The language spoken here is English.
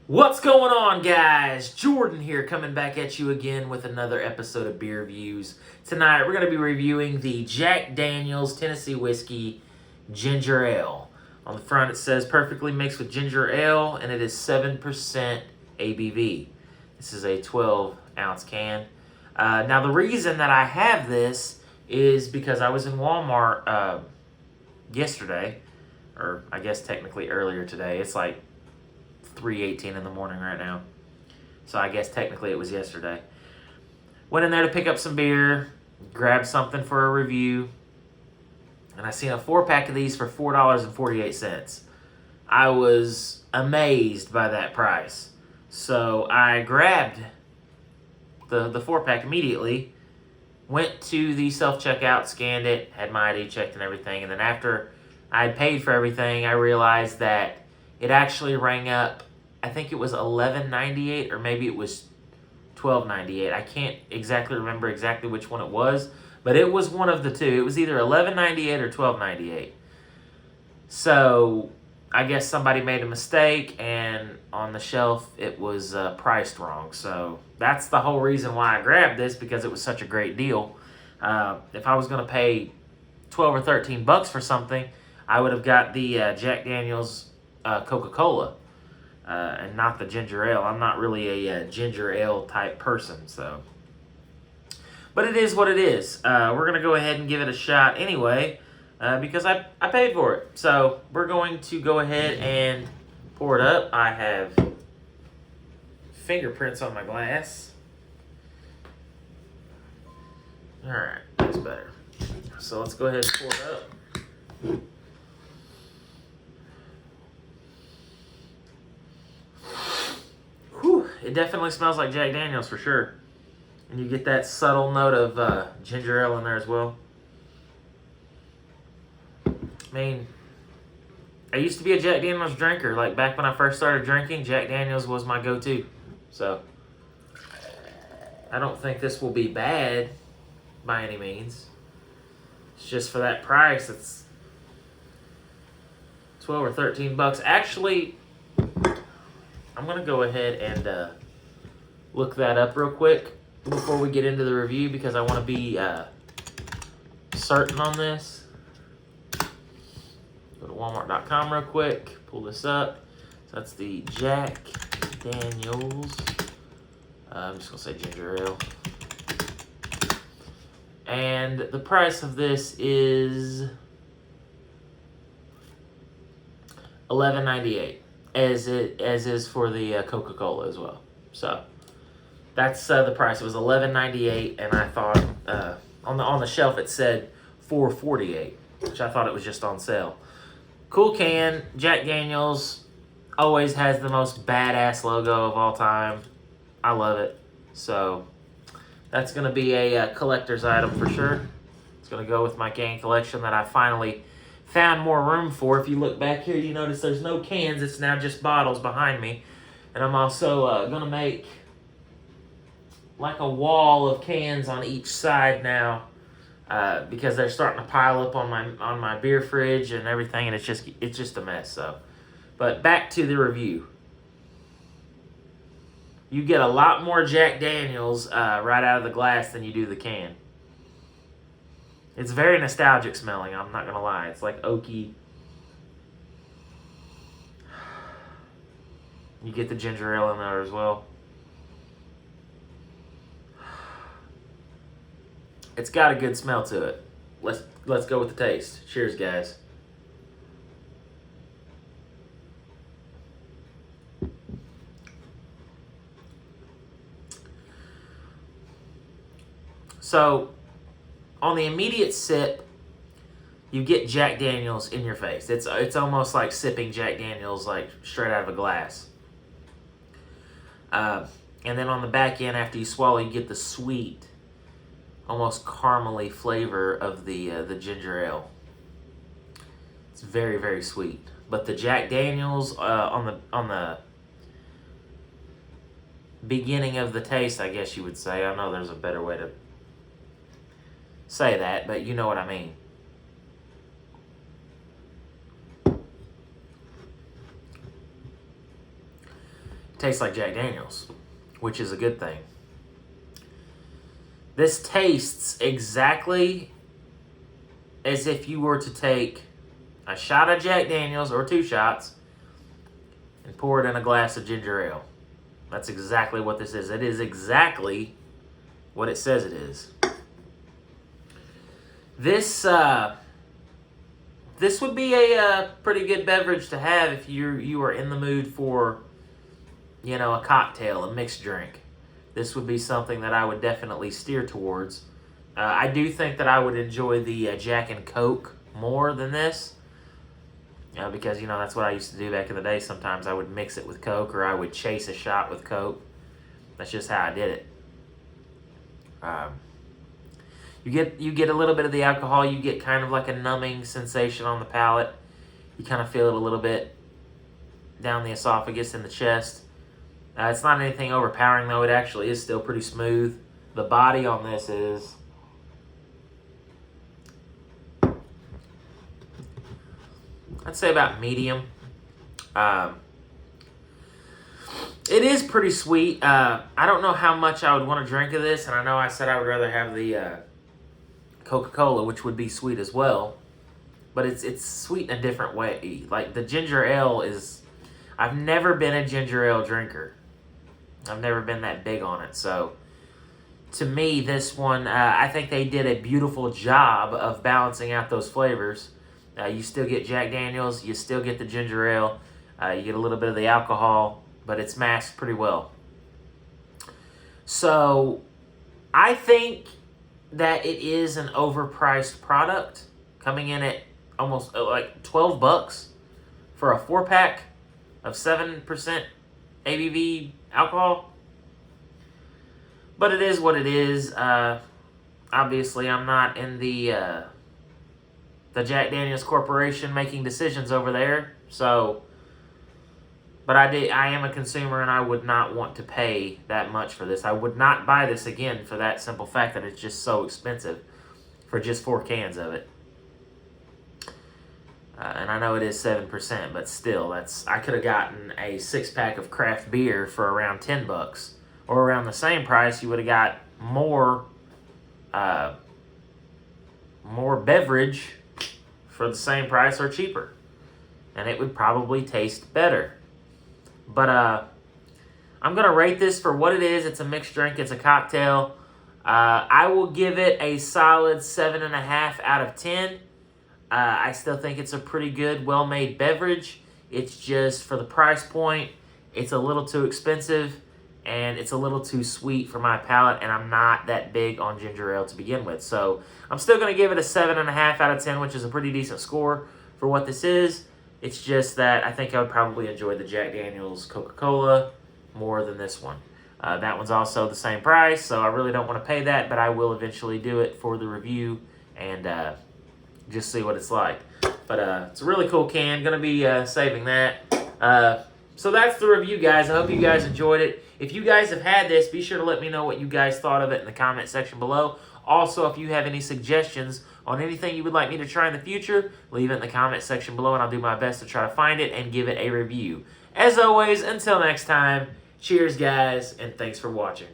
What's going on, guys? Jordan here, coming back at you again with another episode of Beer Views. Tonight, we're going to be reviewing the Jack Daniel's Tennessee Whiskey Ginger Ale. On the front, it says perfectly mixed with ginger ale, and it is 7% ABV. This is a 12-ounce can. Now, the reason that I have this is because I was in Walmart yesterday, or I guess technically earlier today. It's like 3:18 in the morning right now. So I guess technically it was yesterday. Went in there to pick up some beer, grabbed something for a review, and I seen a 4-pack of these for $4.48. I was amazed by that price. So I grabbed the 4-pack immediately, went to the self-checkout, scanned it, had my ID checked and everything, and then after I had paid for everything, I realized that it actually rang up, I think it was $11.98 or maybe it was $12.98. I can't exactly remember exactly which one it was, but it was one of the two. It was either $11.98 or $12.98. So I guess somebody made a mistake, and on the shelf it was priced wrong. So that's the whole reason why I grabbed this, because it was such a great deal. If I was going to pay $12 or $13 for something, I would have got the Jack Daniel's Coca-Cola and not the ginger ale. I'm not really a ginger ale type person, so. But it is what it is. We're going to go ahead and give it a shot anyway, because I paid for it. So we're going to go ahead and pour it up. I have fingerprints on my glass. All right, that's better. So let's go ahead and pour it up. It definitely smells like Jack Daniel's for sure. And you get that subtle note of ginger ale in there as well. I mean, I used to be a Jack Daniel's drinker. Like back when I first started drinking, Jack Daniel's was my go-to. So, I don't think this will be bad by any means. It's just for that price, it's 12 or 13 bucks. Actually, I'm going to go ahead and look that up real quick before we get into the review, because I want to be certain on this. Go to Walmart.com real quick, pull this up. So that's the Jack Daniel's. I'm just going to say ginger ale. And the price of this is $11.98. As is for the Coca-Cola as well. So that's the price. It was $11.98, and I thought on the shelf it said $4.48, which I thought it was just on sale. Cool can. Jack Daniel's always has the most badass logo of all time. I love it. So that's going to be a collector's item for sure. It's going to go with my can collection that I finally found more room for. If you look back here, you notice there's no cans. It's now just bottles behind me. And I'm also going to make like a wall of cans on each side now, because they're starting to pile up on my beer fridge and everything, and it's just a mess. So, but back to the review. You get a lot more Jack Daniel's right out of the glass than you do the can. It's very nostalgic smelling, I'm not going to lie. It's like oaky. You get the ginger ale in there as well. It's got a good smell to it. Let's go with the taste. Cheers, guys. So, on the immediate sip, you get Jack Daniel's in your face. It's almost like sipping Jack Daniel's like straight out of a glass. And then on the back end, after you swallow, you get the sweet, almost caramely flavor of the ginger ale. It's very, very sweet. But the Jack Daniel's on the beginning of the taste, I guess you would say. I know there's a better way to say that, but you know what I mean. tastes like Jack Daniels, which is a good thing. This tastes exactly as if you were to take a shot of Jack Daniels or 2 shots and pour it in a glass of ginger ale. That's exactly what this is. It is exactly what it says it is. This would be a pretty good beverage to have if you are in the mood for, a cocktail, a mixed drink. This would be something that I would definitely steer towards. I do think that I would enjoy the Jack and Coke more than this. Because, that's what I used to do back in the day. Sometimes I would mix it with Coke, or I would chase a shot with Coke. That's just how I did it. You get a little bit of the alcohol. You get kind of like a numbing sensation on the palate. You kind of feel it a little bit down the esophagus and the chest. It's not anything overpowering, though. It actually is still pretty smooth. The body on this is... I'd say about medium. It is pretty sweet. I don't know how much I would want to drink of this, and I know I said I would rather have the Coca-Cola, which would be sweet as well. But it's sweet in a different way. Like, the ginger ale is... I've never been a ginger ale drinker. I've never been that big on it. So, to me, this one, I think they did a beautiful job of balancing out those flavors. You still get Jack Daniels, you still get the ginger ale, you get a little bit of the alcohol, but it's masked pretty well. So, I think that it is an overpriced product, coming in at almost like $12 for a 4-pack of 7% ABV alcohol. But it is what it is. Obviously, I'm not in the Jack Daniels Corporation making decisions over there. So, but I am a consumer, and I would not want to pay that much for this. I would not buy this again for that simple fact that it's just so expensive for just 4 cans of it. And I know it is 7%, but still, I could have gotten a 6-pack of craft beer for around $10, or around the same price. You would have got more beverage for the same price or cheaper, and it would probably taste better. But I'm gonna rate this for what it is. It's a mixed drink. It's a cocktail. I will give it a solid 7.5 out of 10. I still think it's a pretty good, well-made beverage. It's just, for the price point, it's a little too expensive, and it's a little too sweet for my palate, and I'm not that big on ginger ale to begin with. So I'm still going to give it a 7.5 out of 10, which is a pretty decent score for what this is. It's just that I think I would probably enjoy the Jack Daniels Coca-Cola more than this one. That one's also the same price, so I really don't want to pay that, but I will eventually do it for the review and just see what it's like. But it's a really cool can. Going to be saving that. So that's the review, guys. I hope you guys enjoyed it. If you guys have had this, be sure to let me know what you guys thought of it in the comment section below. Also, if you have any suggestions on anything you would like me to try in the future, leave it in the comment section below, and I'll do my best to try to find it and give it a review. As always, until next time, cheers, guys, and thanks for watching.